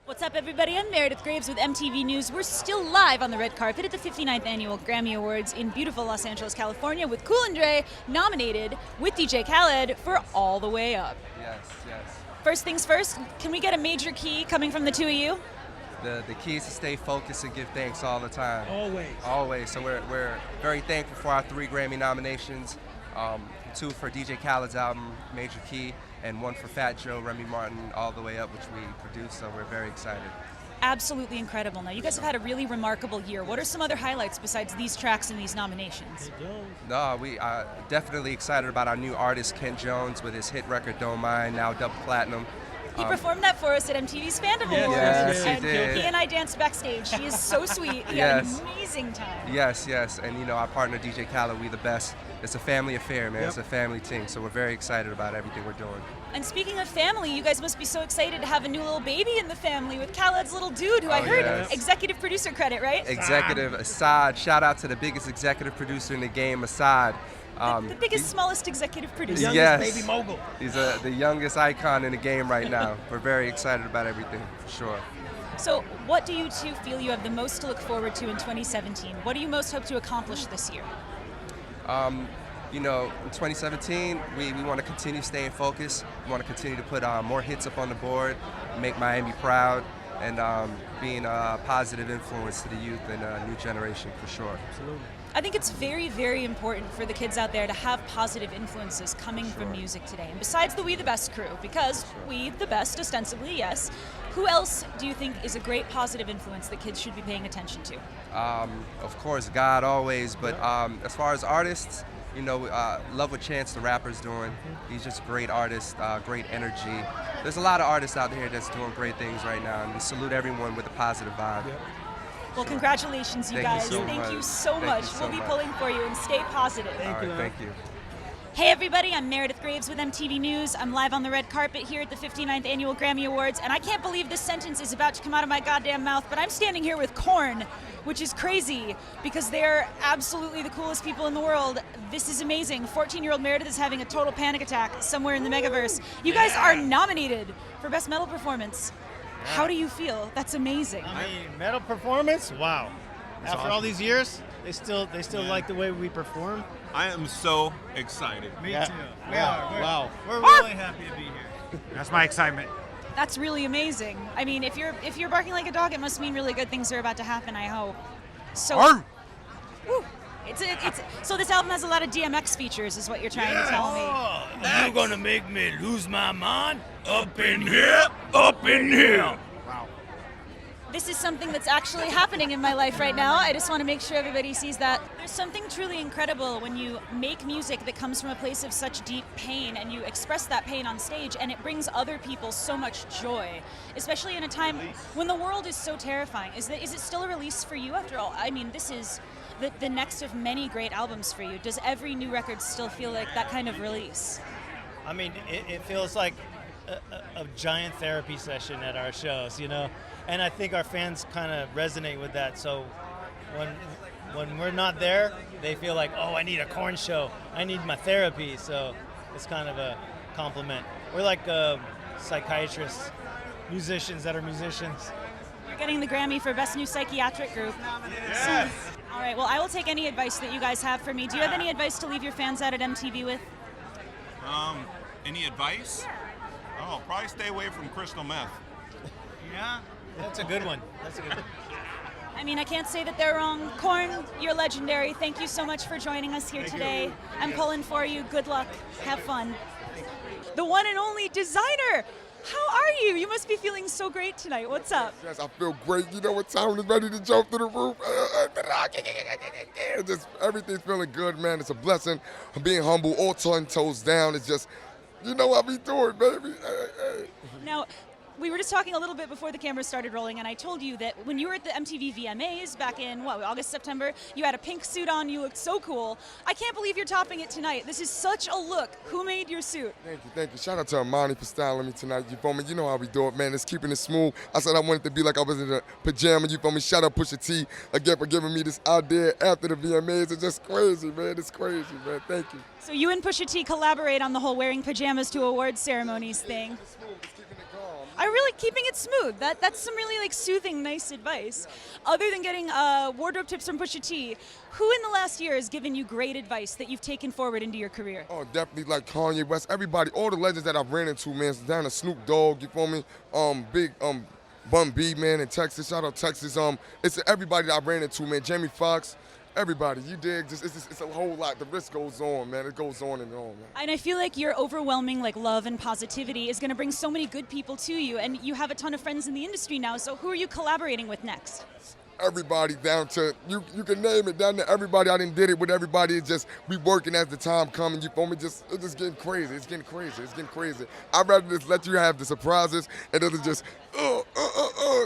What's up, everybody? I'm Meredith Graves with MTV News. We're still live on the red carpet at the 59th Annual Grammy Awards in beautiful Los Angeles, California, with Cool and Dre nominated with DJ Khaled for All the Way Up. Yes. First things first, can we get a major key coming from the two of you? The key is to stay focused and give thanks all the time. Always. So we're very thankful for our 3 Grammy nominations, 2 for DJ Khaled's album, Major Key, and 1 for Fat Joe, Remy Martin, All the Way Up, which we produced, so we're very excited. Absolutely incredible. Now, you guys have had a really remarkable year. What are some other highlights besides these tracks and these nominations? No, we are definitely excited about our new artist, Kent Jones, with his hit record, Don't Mind, now double platinum. He performed that for us at MTV's Fandom Awards. Yes, he and did. He and I danced backstage. He is so sweet. He had an amazing time. Yes, and our partner, DJ Khaled, we the best. It's a family affair, man. It's a family team, so we're very excited about everything we're doing. And speaking of family, you guys must be so excited to have a new little baby in the family with Khaled's little dude, who I heard executive producer credit, right? Executive Assad. Shout out to the biggest executive producer in the game, Assad. The biggest, smallest executive producer. The youngest baby mogul. He's the youngest icon in the game right now. We're very excited about everything, for sure. So what do you two feel you have the most to look forward to in 2017? What do you most hope to accomplish this year? In 2017, we want to continue staying focused. We want to continue to put more hits up on the board, make Miami proud, and being a positive influence to the youth and new generation, for sure. Absolutely. I think it's very, very important for the kids out there to have positive influences coming from music today. And besides the We the Best crew, because We the Best, ostensibly, yes, who else do you think is a great positive influence that kids should be paying attention to? Of course, God always, but as far as artists, love what Chance the Rapper's doing. He's just a great artist, great energy. There's a lot of artists out here that's doing great things right now, and we salute everyone with a positive vibe. Well, congratulations, you guys. Thank you so much. We'll be pulling for you, and stay positive. Thank you. Hey everybody, I'm Meredith Graves with MTV News. I'm live on the red carpet here at the 59th Annual Grammy Awards, and I can't believe this sentence is about to come out of my goddamn mouth, but I'm standing here with Korn, which is crazy because they're absolutely the coolest people in the world. This is amazing. 14-year-old Meredith is having a total panic attack somewhere in the Megaverse. You guys are nominated for Best Metal Performance. How do you feel? That's amazing. I mean, metal performance? Wow. That's After all these years, they still like the way we perform. I am so excited. Me too. We are. We're really happy to be here. That's my excitement. That's really amazing. I mean, if you're barking like a dog, it must mean really good things are about to happen, I hope. So woo, so this album has a lot of DMX features, is what you're trying to tell me. You gonna make me lose my mind? Up in here, up in here. Wow. This is something that's actually happening in my life right now. I just want to make sure everybody sees that. There's something truly incredible when you make music that comes from a place of such deep pain and you express that pain on stage, and it brings other people so much joy, especially in a time when the world is so terrifying. Is it still a release for you after all? I mean, this is the next of many great albums for you. Does every new record still feel like that kind of release? I mean, it feels like a giant therapy session at our shows, and I think our fans kind of resonate with that. So when we're not there, they feel like, oh, I need a Korn show, I need my therapy. So it's kind of a compliment. We're like psychiatrists, musicians that are musicians. You're getting the Grammy for Best New Psychiatric Group. Yes. All right, well, I will take any advice that you guys have for me. Do you have any advice to leave your fans out at MTV with? Any advice? Oh, probably stay away from crystal meth. Yeah, that's a good one. I mean, I can't say that they're wrong. Korn, you're legendary. Thank you so much for joining us here today. I'm pulling for you. Good luck. Have fun. The one and only Desiigner. How are you? You must be feeling so great tonight. What's up? Yes, I feel great. You know what time is ready to jump through the roof? Just everything's feeling good, man. It's a blessing. I'm being humble, all 10 toes down. It's just, you know what we doing, baby. Now, we were just talking a little bit before the camera started rolling, and I told you that when you were at the MTV VMAs back in, August, September, you had a pink suit on, you looked so cool. I can't believe you're topping it tonight. This is such a look. Who made your suit? Thank you. Shout out to Armani for styling me tonight, you feel me? You know how we do it, man. It's keeping it smooth. I said I wanted to be like I was in a pajama, you feel me? Shout out Pusha T again for giving me this idea after the VMAs. It's just crazy, man. It's crazy, man. Thank you. So you and Pusha T collaborate on the whole wearing pajamas to awards ceremonies thing. I really like keeping it smooth. That's some really like soothing, nice advice. Other than getting wardrobe tips from Pusha T, who in the last year has given you great advice that you've taken forward into your career? Oh, definitely like Kanye West, everybody, all the legends that I've ran into, man, down to Snoop Dogg, you feel me? Big Bun B, man, in Texas, shout out Texas. It's everybody that I ran into, man, Jamie Foxx, everybody, you dig? It's a whole lot. The list goes on, man. It goes on and on, man. And I feel like your overwhelming like love and positivity is going to bring so many good people to you, and you have a ton of friends in the industry now. So who are you collaborating with next? Everybody down to, you can name it, down to everybody. I done did it with everybody. It's just, we working as the time coming, you feel me? It's just getting crazy. It's getting crazy. It's getting crazy. I'd rather just let you have the surprises and it'll just,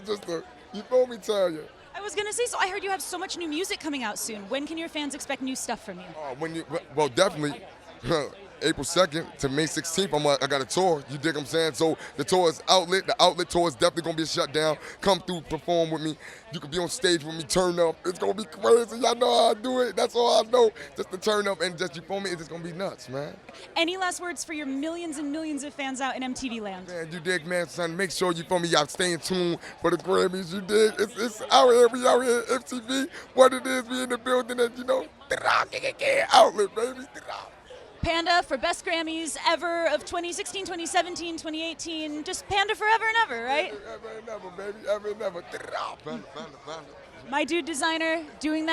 just to, you feel me, tell you. I was going to say, so I heard you have so much new music coming out soon. When can your fans expect new stuff from you? Well, definitely. April 2nd to May 16th, I got a tour, you dig what I'm saying? So the tour is outlet. The outlet tour is definitely going to be a shutdown. Come through, perform with me. You can be on stage with me, turn up. It's going to be crazy. Y'all know how I do it. That's all I know. Just to turn up and just, you feel me? It's just going to be nuts, man. Any last words for your millions and millions of fans out in MTV land? Man, you dig, man, son. Make sure you feel me. Y'all stay in tune for the Grammys. You dig? It's out here. We out here at MTV. What it is, we in the building and, you know, outlet, baby. Panda for best Grammys ever of 2016, 2017, 2018. Just Panda forever and ever, right? Ever and ever, baby. Ever and ever. Panda. My dude Desiigner doing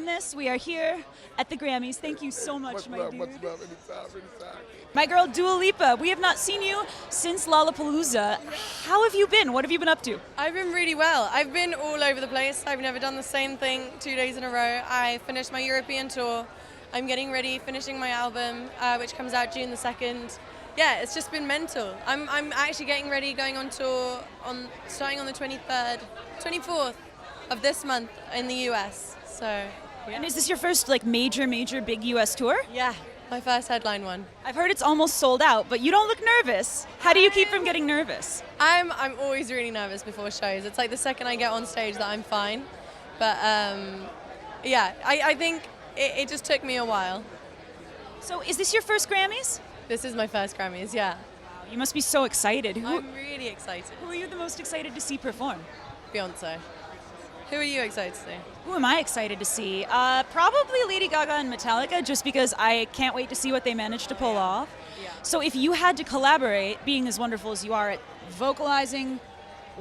this. We are here at the Grammys. Thank you so much, my dude. Much love. Anytime. My girl Dua Lipa, we have not seen you since Lollapalooza. How have you been? What have you been up to? I've been really well. I've been all over the place. I've never done the same thing 2 days in a row. I finished my European tour. I'm getting ready, finishing my album, which comes out June the 2nd. Yeah, it's just been mental. I'm actually getting ready, going on tour starting on the 24th of this month in the US. So, yeah. And is this your first like major big US tour? Yeah, my first headline one. I've heard it's almost sold out, but you don't look nervous. How do you keep from getting nervous? I'm always really nervous before shows. It's like the second I get on stage that I'm fine. But yeah, I think it just took me a while. So is this your first Grammys? This is my first Grammys, yeah. Wow, you must be so excited. I'm really excited. Who are you the most excited to see perform? Beyonce. Who are you excited to see? Who am I excited to see? Probably Lady Gaga and Metallica, just because I can't wait to see what they managed to pull off. Yeah. So if you had to collaborate, being as wonderful as you are at vocalizing,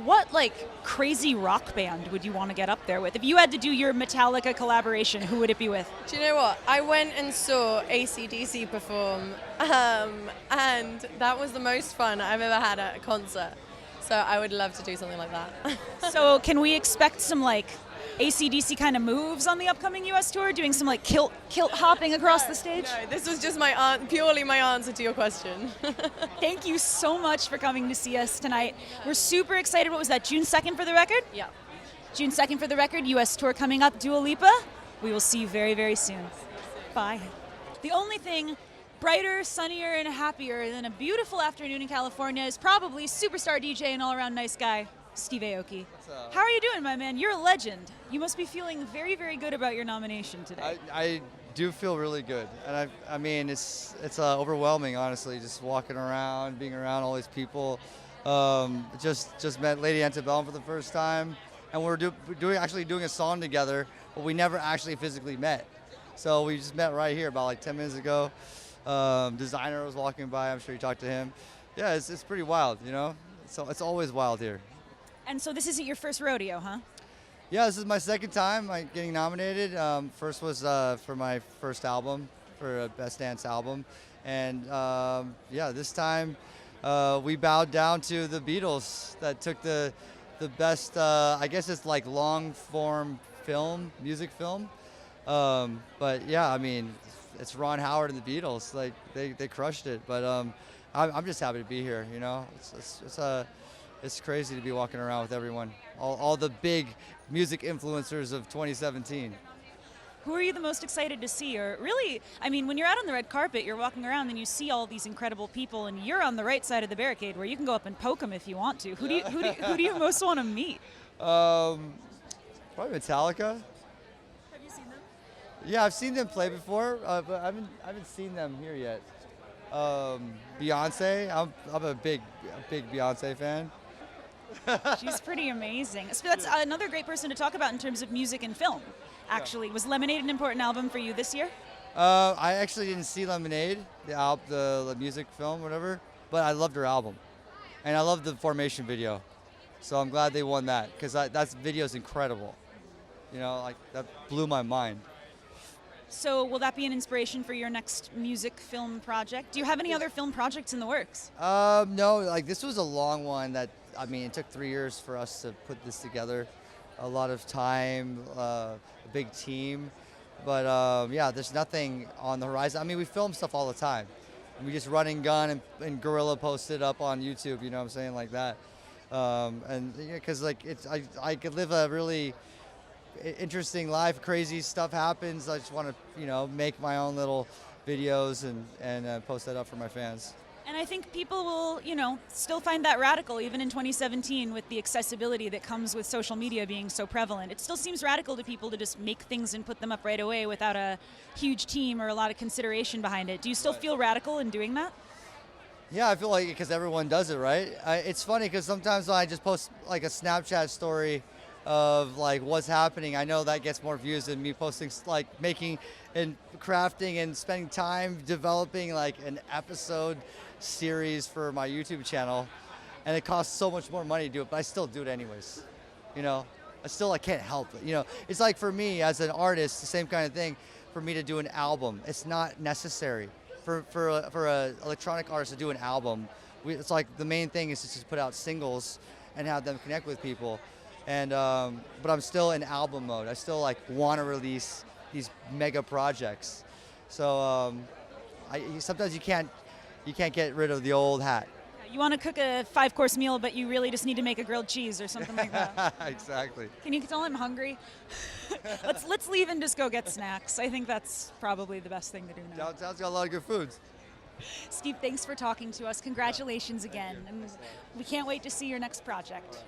what like crazy rock band would you want to get up there with? If you had to do your Metallica collaboration, who would it be with? Do you know what? I went and saw AC/DC perform, and that was the most fun I've ever had at a concert. So I would love to do something like that. So can we expect some like AC/DC kind of moves on the upcoming US tour, doing some like kilt hopping across the stage? No, this was just purely my answer to your question. Thank you so much for coming to see us tonight. We're super excited. What was that, June 2nd for the record? Yeah. June 2nd for the record, US tour coming up, Dua Lipa. We will see you very, very soon. Bye. The only thing brighter, sunnier, and happier than a beautiful afternoon in California is probably superstar DJ and all-around nice guy, Steve Aoki. How are you doing, my man? You're a legend. You must be feeling very, very good about your nomination today. I do feel really good, and I mean it's overwhelming, honestly, just walking around, being around all these people. Just met Lady Antebellum for the first time, and we're actually doing a song together, but we never actually physically met. So we just met right here about like 10 minutes ago. Desiigner was walking by. I'm sure you talked to him. Yeah, it's pretty wild, you know. So it's always wild here. And so this isn't your first rodeo, huh? Yeah, this is my second time getting nominated. First was for my first album, for a Best Dance album. And yeah, this time we bowed down to the Beatles that took the best, I guess it's like long form film, music film. But yeah, I mean, it's Ron Howard and the Beatles. Like they crushed it. But I'm just happy to be here, you know. It's crazy to be walking around with everyone, all the big music influencers of 2017. Who are you the most excited to see? Or really, I mean, when you're out on the red carpet, you're walking around and you see all these incredible people, and you're on the right side of the barricade where you can go up and poke them if you want to. Who do you most want to meet? Probably Metallica. Have you seen them? Yeah, I've seen them play before, but I haven't seen them here yet. Beyonce, I'm a big Beyonce fan. She's pretty amazing. So that's another great person to talk about in terms of music and film, actually. Was Lemonade an important album for you this year? I actually didn't see Lemonade, the music film, whatever, but I loved her album. And I loved the Formation video. So I'm glad they won that, because that video is incredible. You know, like, that blew my mind. So will that be an inspiration for your next music film project? Do you have any other film projects in the works? No, like, this was a long one that, I mean, it took 3 years for us to put this together. A lot of time, a big team. But yeah, there's nothing on the horizon. I mean, we film stuff all the time. We just run and gun and guerrilla post it up on YouTube, you know what I'm saying, like that. And because like I could live a really interesting life, crazy stuff happens. I just want to make my own little videos and post that up for my fans. And I think people will, still find that radical, even in 2017, with the accessibility that comes with social media being so prevalent. It still seems radical to people to just make things and put them up right away without a huge team or a lot of consideration behind it. Do you still feel radical in doing that? Yeah, I feel like because everyone does it, right? It's funny because sometimes when I just post like a Snapchat story of like what's happening, I know that gets more views than me posting like making and crafting and spending time developing like an episode series for my YouTube channel, and it costs so much more money to do it, but I still do it anyways. I can't help it. It's like for me as an artist, the same kind of thing. For me to do an album, it's not necessary. For a electronic artist to do an album, it's like the main thing is to just put out singles and have them connect with people. And but I'm still in album mode. I still like want to release these mega projects. So sometimes you can't get rid of the old hat. You want to cook a 5-course meal, but you really just need to make a grilled cheese or something like that. Exactly. Can you tell I'm hungry? Let's leave and just go get snacks. I think that's probably the best thing to do now. Downtown's got a lot of good foods. Steve, thanks for talking to us. Congratulations again. And we can't wait to see your next project.